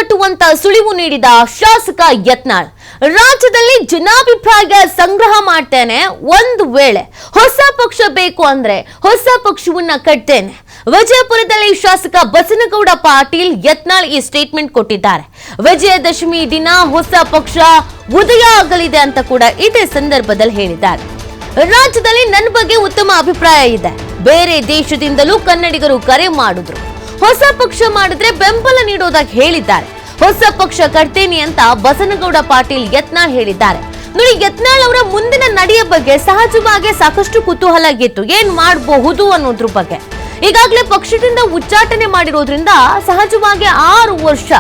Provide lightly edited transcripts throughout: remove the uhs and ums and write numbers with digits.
ಕಟ್ಟುವಂತ ಸುಳಿವು ನೀಡಿದ ಶಾಸಕ ಯತ್ನಾಳ್. ರಾಜ್ಯದಲ್ಲಿ ಜನಾಭಿಪ್ರಾಯ ಸಂಗ್ರಹ ಮಾಡ್ತೇನೆ, ಒಂದು ವೇಳೆ ಹೊಸ ಪಕ್ಷ ಬೇಕು ಅಂದ್ರೆ ಹೊಸ ಪಕ್ಷವನ್ನ ಕಟ್ತೇನೆ. ವಿಜಯಪುರದಲ್ಲಿ ಶಾಸಕ ಬಸನಗೌಡ ಪಾಟೀಲ್ ಯತ್ನಾಳ್ ಈ ಸ್ಟೇಟ್ಮೆಂಟ್ ಕೊಟ್ಟಿದ್ದಾರೆ. ವಿಜಯದಶಮಿ ದಿನ ಹೊಸ ಪಕ್ಷ ಉದಯ ಆಗಲಿದೆ ಅಂತ ಕೂಡ ಇದೇ ಸಂದರ್ಭದಲ್ಲಿ ಹೇಳಿದ್ದಾರೆ. ರಾಜ್ಯದಲ್ಲಿ ನನ್ನ ಬಗ್ಗೆ ಉತ್ತಮ ಅಭಿಪ್ರಾಯ ಇದೆ. ಬೇರೆ ದೇಶದಿಂದಲೂ ಕನ್ನಡಿಗರು ಕರೆ ಮಾಡಿದ್ರು. ಹೊಸ ಪಕ್ಷ ಮಾಡಿದ್ರೆ ಬೆಂಬಲ ನೀಡೋದಾಗಿ ಹೇಳಿದ್ದಾರೆ. ಹೊಸ ಪಕ್ಷ ಕಟ್ತೇನೆ ಅಂತ ಬಸನಗೌಡ ಪಾಟೀಲ್ ಯತ್ನಾಳ್ ಹೇಳಿದ್ದಾರೆ. ನೋಡಿ, ಯತ್ನಾಳ್ ಅವರ ಮುಂದಿನ ನಡೆಯ ಬಗ್ಗೆ ಸಹಜವಾಗಿ ಸಾಕಷ್ಟು ಕುತೂಹಲ ಇತ್ತು. ಏನ್ ಮಾಡಬಹುದು ಅನ್ನೋದ್ರ ಬಗ್ಗೆ ಈಗಾಗಲೇ ಪಕ್ಷದಿಂದ ಉಚ್ಚಾಟನೆ ಮಾಡಿರೋದ್ರಿಂದ ಸಹಜವಾಗಿ 6 ವರ್ಷ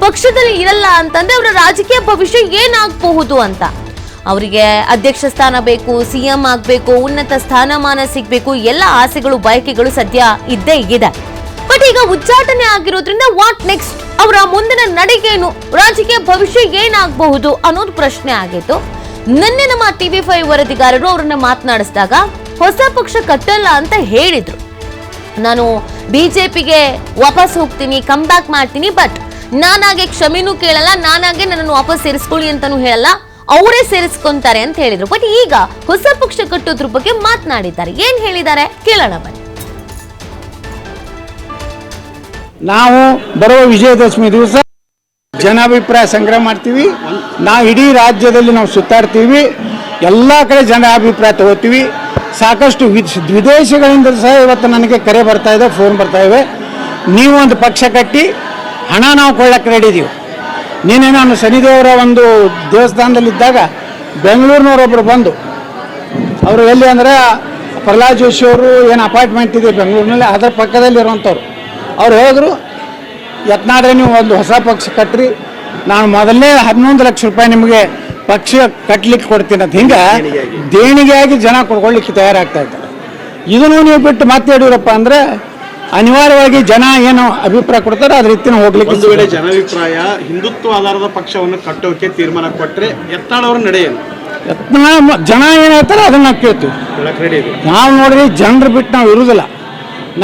ಪಕ್ಷದಲ್ಲಿ ಇರಲ್ಲ ಅಂತಂದ್ರೆ ಅವರ ರಾಜಕೀಯ ಭವಿಷ್ಯ ಏನಾಗಬಹುದು ಅಂತ. ಅವರಿಗೆ ಅಧ್ಯಕ್ಷ ಸ್ಥಾನ ಬೇಕು, ಸಿಎಂ ಆಗಬೇಕು, ಉನ್ನತ ಸ್ಥಾನಮಾನ ಸಿಗಬೇಕು, ಎಲ್ಲ ಆಸೆಗಳು ಬಯಕೆಗಳು ಸದ್ಯ ಇದ್ದೇ ಇದೆ. ಬಟ್ ಈಗ ಉಚ್ಚಾಟನೆ ಆಗಿರೋದ್ರಿಂದ ವಾಟ್ ನೆಕ್ಸ್ಟ್, ಅವರ ಮುಂದಿನ ನಡೆಗೇನು, ರಾಜಕೀಯ ಭವಿಷ್ಯ ಏನಾಗಬಹುದು ಅನ್ನೋದು ಪ್ರಶ್ನೆ ಆಗಿತ್ತು. ನಿನ್ನೆ ನಮ್ಮ TV5 ವರದಿಗಾರರು ಅವರನ್ನ ಮಾತನಾಡಿಸಿದಾಗ ಹೊಸ ಪಕ್ಷ ಕಟ್ಟಲ್ಲ ಅಂತ ಹೇಳಿದ್ರು. ನಾನು ಬಿಜೆಪಿಗೆ ವಾಪಸ್ ಹೋಗ್ತೀನಿ, ಕಮ್ ಬ್ಯಾಕ್ ಮಾಡ್ತೀನಿ, ಬಟ್ ನಾನಾಗೆ ಕ್ಷಮೆನೂ ಕೇಳಲ್ಲ, ನಾನಾಗೆ ನನ್ನನ್ನು ವಾಪಸ್ ಸೇರಿಸ್ಕೊಳ್ಳಿ ಅಂತಾನೂ ಹೇಳಲ್ಲ, ಅವರೇ ಸೇರಿಸ್ಕೊಂತಾರೆ ಅಂತ ಹೇಳಿದ್ರು. ಬಟ್ ಈಗ ಹೊಸ ಪಕ್ಷ ಕಟ್ಟೋದ್ರ ಬಗ್ಗೆ ಮಾತನಾಡಿದ್ದಾರೆ. ಏನ್ ಹೇಳಿದ್ದಾರೆ ಕೇಳೋಣ ಬನ್ನಿ. ನಾವು ಬರುವ ವಿಜಯದಶಮಿ ದಿವಸ ಜನಾಭಿಪ್ರಾಯ ಸಂಗ್ರಹ ಮಾಡ್ತೀವಿ. ನಾವು ಇಡೀ ರಾಜ್ಯದಲ್ಲಿ ನಾವು ಸುತ್ತಾಡ್ತೀವಿ, ಎಲ್ಲ ಕಡೆ ಜನಾಭಿಪ್ರಾಯ ತಗೋತೀವಿ. ಸಾಕಷ್ಟು ವಿದೇಶಗಳಿಂದ ಸಹ ಇವತ್ತು ನನಗೆ ಕರೆ ಬರ್ತಾ ಇದೆ, ಫೋನ್ ಬರ್ತಾ ಇವೆ. ನೀವು ಒಂದು ಪಕ್ಷ ಕಟ್ಟಿ ಹಣ ನಾವು ಕೊಳ್ಳಕ್ಕೆ ರೆಡಿ ಇದೀವಿ. ನೀನೇ ನಾನು ಶನಿದೇವರ ಒಂದು ದೇವಸ್ಥಾನದಲ್ಲಿದ್ದಾಗ ಬೆಂಗಳೂರಿನವರೊಬ್ಬರು ಬಂದು, ಅವರು ಎಲ್ಲಿ ಅಂದರೆ ಪ್ರಹ್ಲಾದ್ ಜೋಶಿ ಅವರು ಏನು ಅಪಾರ್ಟ್ಮೆಂಟ್ ಇದೆ ಬೆಂಗಳೂರಿನಲ್ಲಿ, ಅದರ ಪಕ್ಕದಲ್ಲಿ ಇರುವಂಥವ್ರು. ಅವ್ರು ಹೇಳಿದ್ರು, ಯತ್ನಾದ್ರೆ ನೀವು ಒಂದು ಹೊಸ ಪಕ್ಷ ಕಟ್ಟ್ರಿ, ನಾನು ಮೊದಲನೇ 11 ಲಕ್ಷ ರೂಪಾಯಿ ನಿಮಗೆ ಪಕ್ಷ ಕಟ್ಟಲಿಕ್ಕೆ ಕೊಡ್ತೀನಿ ಅಂತ. ಹಿಂಗೆ ದೇಣಿಗೆಯಾಗಿ ಜನ ಕೊಡ್ಕೊಳ್ಳಿಕ್ಕೆ ತಯಾರಾಗ್ತಾ ಇದ್ದಾರೆ. ಇದನ್ನು ನೀವು ಬಿಟ್ಟು ಮತ್ತೆ ಯಡಿಯೂರಪ್ಪ ಅಂದರೆ ಅನಿವಾರ್ಯವಾಗಿ ಜನ ಏನು ಅಭಿಪ್ರಾಯ ಕೊಡ್ತಾರೆ ಅದ್ರ ರೀತಿನ ಹೋಗ್ಲಿಕ್ಕೆ. ಒಂದು ವೇಳೆ ಜನಾಭಿಪ್ರಾಯ ಹಿಂದುತ್ವ ಆಧಾರದ ಪಕ್ಷವನ್ನು ಕಟ್ಟೋಕೆ ತೀರ್ಮಾನ ಕೊಟ್ಟರೆ ಯತ್ನಾಳ್ ಅವರ ನಡೆಯೇನು? ಯತ್ನಾಳ್ ಜನ ಏನು ಹೇಳ್ತಾರೆ ಅದನ್ನು ನಾವು ಕೇಳ್ತೀವಿ. ನಾವು ನೋಡ್ರಿ, ಜನರು ಬಿಟ್ಟು ನಾವು ಇರುವುದಿಲ್ಲ.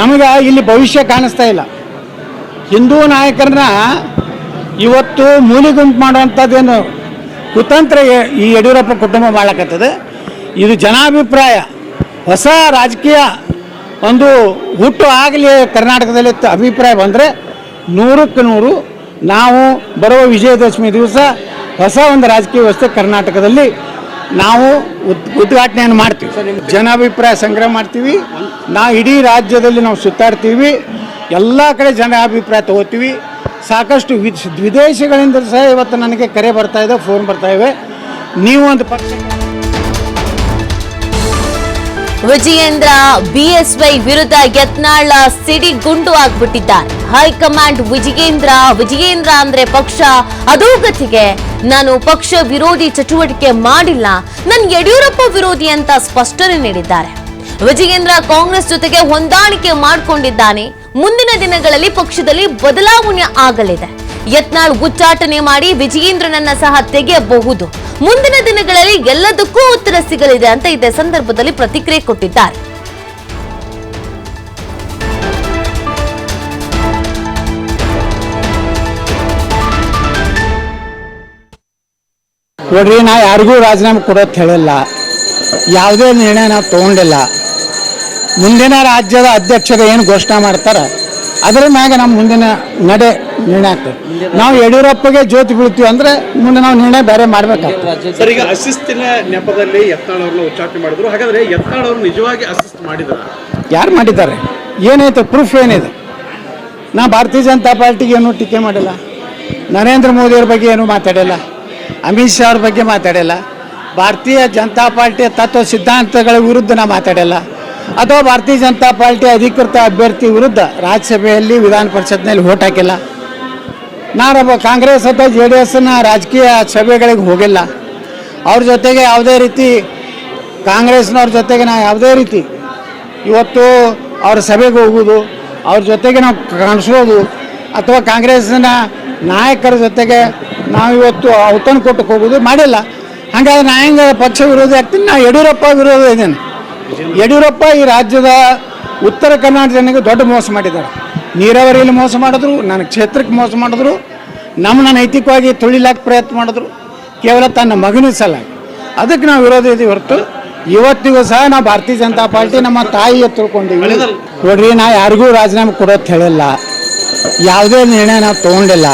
ನಮಗೆ ಇಲ್ಲಿ ಭವಿಷ್ಯ ಕಾಣಿಸ್ತಾ ಇಲ್ಲ. ಹಿಂದೂ ನಾಯಕರನ್ನ ಇವತ್ತು ಮೂಲಿಗುಂಪು ಮಾಡುವಂಥದ್ದೇನು ಕುತಂತ್ರ ಈ ಯಡಿಯೂರಪ್ಪ ಕುಟುಂಬ ಮಾಡಕತ್ತದೆ. ಇದು ಜನಾಭಿಪ್ರಾಯ, ಹೊಸ ರಾಜಕೀಯ ಒಂದು ಹುಟ್ಟು ಆಗಲಿ ಕರ್ನಾಟಕದಲ್ಲಿ ಅಭಿಪ್ರಾಯ ಬಂದರೆ 100ಕ್ಕೆ 100 ನಾವು ಬರುವ ವಿಜಯದಶಮಿ ದಿವಸ ಹೊಸ ಒಂದು ರಾಜಕೀಯ ವ್ಯವಸ್ಥೆ ಕರ್ನಾಟಕದಲ್ಲಿ ನಾವು ಉದ್ಘಾಟನೆಯನ್ನು ಮಾಡ್ತೀವಿ. ಜನಾಭಿಪ್ರಾಯ ಸಂಗ್ರಹ ಮಾಡ್ತೀವಿ. ನಾವು ಇಡೀ ರಾಜ್ಯದಲ್ಲಿ ನಾವು ಸುತ್ತಾಡ್ತೀವಿ, ಎಲ್ಲ ಕಡೆ ಜನಾಭಿಪ್ರಾಯ ತಗೋತೀವಿ. ಸಾಕಷ್ಟು ವಿದೇಶಗಳಿಂದ ಸಹ ಇವತ್ತು ನನಗೆ ಕರೆ ಬರ್ತಾ ಇದೆ, ಫೋನ್ ಬರ್ತಾ ಇವೆ. ನೀವು ಒಂದು ಪಕ್ಷ ವಿಜಯೇಂದ್ರ ಬಿಎಸ್ವೈ ವಿರುದ್ಧ ಯತ್ನಾಳ್ ಸಿಡಿಗುಂಡು ಆಗ್ಬಿಟ್ಟಿದ್ದಾರೆ. ಹೈಕಮಾಂಡ್ ವಿಜಯೇಂದ್ರ ಅಂದ್ರೆ ಪಕ್ಷ ಅಧೋಗತಿಗೆ, ನಾನು ಪಕ್ಷ ವಿರೋಧಿ ಚಟುವಟಿಕೆ ಮಾಡಿಲ್ಲ, ನಾನು ಯಡಿಯೂರಪ್ಪ ವಿರೋಧಿ ಅಂತ ಸ್ಪಷ್ಟನೆ ನೀಡಿದ್ದಾರೆ. ವಿಜಯೇಂದ್ರ ಕಾಂಗ್ರೆಸ್ ಜೊತೆಗೆ ಹೊಂದಾಣಿಕೆ ಮಾಡಿಕೊಂಡಿದ್ದಾನೆ. ಮುಂದಿನ ದಿನಗಳಲ್ಲಿ ಪಕ್ಷದಲ್ಲಿ ಬದಲಾವಣೆ ಆಗಲಿದೆ. ಯತ್ನಾಳ್ ಉಚ್ಚಾಟನೆ ಮಾಡಿ ವಿಜಯೇಂದ್ರನನ್ನ ಸಹ ತೆಗೆಯಬಹುದು. ಮುಂದಿನ ದಿನಗಳಲ್ಲಿ ಎಲ್ಲದಕ್ಕೂ ಉತ್ತರ ಸಿಗಲಿದೆ ಅಂತ ಇದೇ ಸಂದರ್ಭದಲ್ಲಿ ಪ್ರತಿಕ್ರಿಯೆ ಕೊಟ್ಟಿದ್ದಾರೆ. ನೋಡ್ರಿ, ನಾ ಯಾರಿಗೂ ರಾಜೀನಾಮೆ ಕೊಡೋದು ಹೇಳಿಲ್ಲ, ಯಾವುದೇ ನಿರ್ಣಯ ನಾವು ತಗೊಂಡಿಲ್ಲ. ಮುಂದಿನ ರಾಜ್ಯದ ಅಧ್ಯಕ್ಷರು ಏನು ಘೋಷಣೆ ಮಾಡ್ತಾರೆ ಅದರ ಮ್ಯಾಗ ನಮ್ಮ ಮುಂದಿನ ನಿರ್ಣಯ ಆಗ್ತದೆ. ನಾವು ಯಡಿಯೂರಪ್ಪಗೆ ಜ್ಯೋತಿ ಬೀಳ್ತೀವಿ ಅಂದ್ರೆ ಮುಂದೆ ನಾವು ನಿರ್ಣಯ ಬೇರೆ ಮಾಡ್ಬೇಕಾಗ್ತದೆ. ಸರ್, ಈಗ ಅಸಿಸ್ಟಿನ ನೆಪದಲ್ಲಿ ಯತ್ನಾಳ್ ಅವ್ರನ್ನ ಉಚ್ಚಾಟನೆ ಮಾಡಿದ್ರು. ಹಾಗಾದ್ರೆ ಯತ್ನಾಳ್ ಅವರು ನಿಜವಾಗಿ ಅಸಿಸ್ಟ್ ಮಾಡಿದ್ರು? ಯಾರು ಮಾಡಿದ್ದಾರೆ? ಏನೈತೆ? ಪ್ರೂಫ್ ಏನಿದೆ? ನಾ ಭಾರತೀಯ ಜನತಾ ಪಾರ್ಟಿಗೆ ಏನು ಟೀಕೆ ಮಾಡಿಲ್ಲ, ನರೇಂದ್ರ ಮೋದಿಯವ್ರ ಬಗ್ಗೆ ಏನು ಮಾತಾಡಿಲ್ಲ, ಅಮಿತ್ ಶಾ ಅವ್ರ ಬಗ್ಗೆ ಮಾತಾಡಿಲ್ಲ, ಭಾರತೀಯ ಜನತಾ ಪಾರ್ಟಿಯ ತತ್ವ ಸಿದ್ಧಾಂತಗಳ ವಿರುದ್ಧ ನಾ ಮಾತಾಡಿಲ್ಲ, ಅಥವಾ ಭಾರತೀಯ ಜನತಾ ಪಾರ್ಟಿ ಅಧಿಕೃತ ಅಭ್ಯರ್ಥಿ ವಿರುದ್ಧ ರಾಜ್ಯಸಭೆಯಲ್ಲಿ ವಿಧಾನ ಪರಿಷತ್ನಲ್ಲಿ ವೋಟ್ ಹಾಕಿಲ್ಲ. ನಾನು ಕಾಂಗ್ರೆಸ್ ಅಥವಾ JDSನ ರಾಜಕೀಯ ಸಭೆಗಳಿಗೆ ಹೋಗಿಲ್ಲ. ಅವ್ರ ಜೊತೆಗೆ ಯಾವುದೇ ರೀತಿ ಕಾಂಗ್ರೆಸ್ನವ್ರ ಜೊತೆಗೆ ನಾವು ಯಾವುದೇ ರೀತಿ ಇವತ್ತು ಅವ್ರ ಸಭೆಗೆ ಹೋಗೋದು, ಅವ್ರ ಜೊತೆಗೆ ನಾವು ಕಾಣಿಸೋದು, ಅಥವಾ ಕಾಂಗ್ರೆಸ್ನ ನಾಯಕರ ಜೊತೆಗೆ ನಾವಿವತ್ತು ಔತಣಕೂಟಕ್ಕೆ ಹೋಗೋದು ಮಾಡಿಲ್ಲ. ಹಾಗಾದ್ರೆ ನಾ ಹೆಂಗೆ ಪಕ್ಷ ವಿರೋಧಿ ಆಗ್ತೀನಿ? ನಾ ಯಡಿಯೂರಪ್ಪ ವಿರೋಧ ಇದ್ದೇನೆ. ಯಡಿಯೂರಪ್ಪ ಈ ರಾಜ್ಯದ ಉತ್ತರ ಕರ್ನಾಟಕ ಜನರಿಗೆ ದೊಡ್ಡ ಮೋಸ ಮಾಡಿದ್ದಾರೆ. ನೀರಾವರಿಯಲ್ಲಿ ಮೋಸ ಮಾಡಿದ್ರು, ನನ್ನ ಕ್ಷೇತ್ರಕ್ಕೆ ಮೋಸ ಮಾಡಿದ್ರು, ನಮ್ಮನ್ನ ನೈತಿಕವಾಗಿ ತುಳಿಲಾಕ ಪ್ರಯತ್ನ ಮಾಡಿದ್ರು, ಕೇವಲ ತನ್ನ ಮಗನ ಸಲ. ಅದಕ್ಕೆ ನಾವು ವಿರೋಧ ಇದೀವಿ ಹೊರತು ಇವತ್ತಿಗೂ ಸಹ ನಾವು ಭಾರತೀಯ ಜನತಾ ಪಾರ್ಟಿ ನಮ್ಮ ತಾಯಿಯ ತಿಳ್ಕೊಂಡಿವಿ. ನೋಡ್ರಿ, ನಾ ಯಾರಿಗೂ ರಾಜೀನಾಮೆ ಕೊಡೋದು ಹೇಳಿಲ್ಲ, ಯಾವುದೇ ನಿರ್ಣಯ ನಾವು ತೊಗೊಂಡಿಲ್ಲ.